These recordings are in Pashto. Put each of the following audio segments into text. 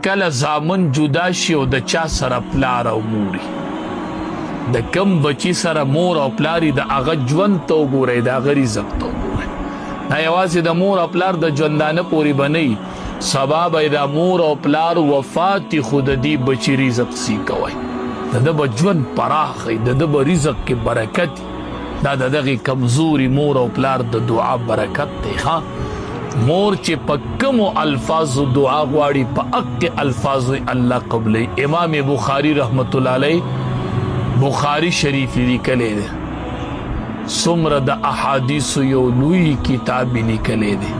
کله زامن جدا شي او د چا سره پلار او موري، د کم بچی سره مور او پلاری د هغه ژوند ته وګورئ، د هغه رزق ته وګورئ. نه یوازې د مور او پلار د ژوندانه پورې به نه وي، سبا به د مور او پلار وفات خو د دې بچي رزق سی کوئ، د ده به ژوند پراخ وي، د ده به رزق کې برکت. دا د دغې کمزوري مور او پلار د دعا برکت دی. مور چې په کومو الفاظو دعا غواړي په هغې الفاظو الله قبلوي. امام بخاري رحمت الله علیه بخاري شریف لیکلی دی، څومره د احادیثو یو لوی کتاب لیکلی دی.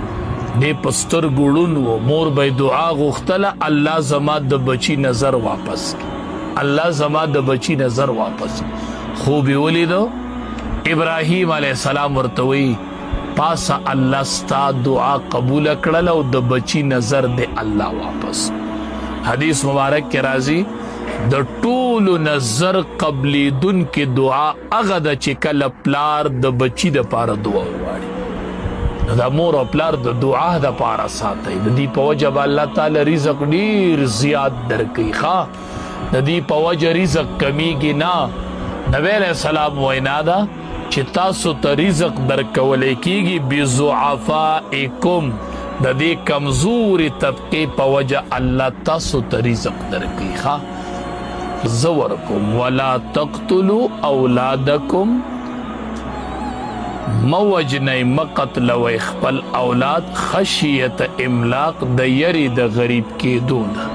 دې په سترګو ړوند و، مور به دعا غوښتله الله زما د بچي نظر واپس کړي، الله زما د بچي نظر واپس کړي. خوب یې ولیدو، ابراهیم علیه السلام ورته وایي پاسه الله ستا دعا قبول کړل او د بچی نظر دې الله واپس. حدیث مبارک کې راځي د ټولو نظر قبلیدونکې دعا هغه ده چې کله پلار د بچی دپاره دعا وغواړي. د مور او پلار د دعا دپاره ساتئ، د دې په وجه به الله تعالی رزق ډیر زیات درکوي. د دې په وجه رزق کمیږي نه. نبی علیہ السلام وینا ده چې تاسو ته رزق درکولی کیږي بضعفائکم، د دې کمزوري طبقې په وجه الله تاسو ته رزق درکوي. زه ورکوم ولا تقتلوا اولادکم، مه وجنئ مه قتلوئ خپل اولاد خشیت املاق، د یرې د غریب کېدو نه،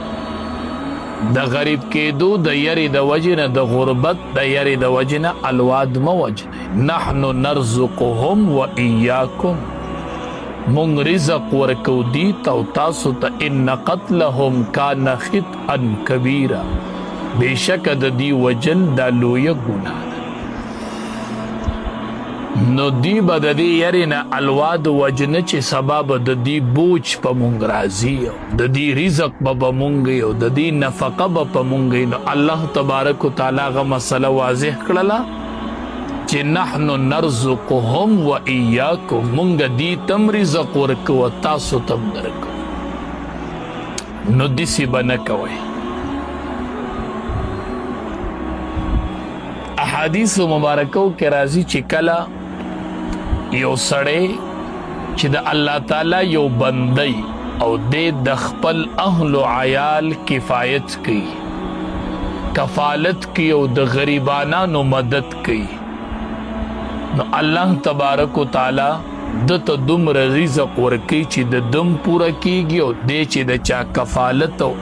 د غریب کېدو د یری د وجنه، د غربت د یری د وجنه الواد مه وجنئ. نحنو نرزقهم و ایاکم، مونږ رزق ورکو دی ته او تاسو ته. ان قتلهم کان خطئا کبیرا، بېشکه د دې وجل دا لویه ګناه ده. نو دی به د دې یرې نه الواد وجنه چې سبا به د دې بوج په مونږ راځي، د دې رزق به په مونږ وي او د دې نفقه به په مونږ وي. نو الله تبارک وتعالی هغه مسله واضح کړله چې نحنو نرزقهم و ایاکم، مونږ دې تم رزق ورکو او تاسو تم درکو. نو داسې به نه کوئ. احادیثو مبارکو کې راځي چې کله یو سړی چې د الله تعالی یو بندی او د خپل اهل و عیال کفایت کوي، کفالت کوي او د غریبانانو مدد کوي، نو الله تبارک وتعالی دته دومره رزق ورکوي چې د دم پوره کیږي او دی چې د چا کفالت او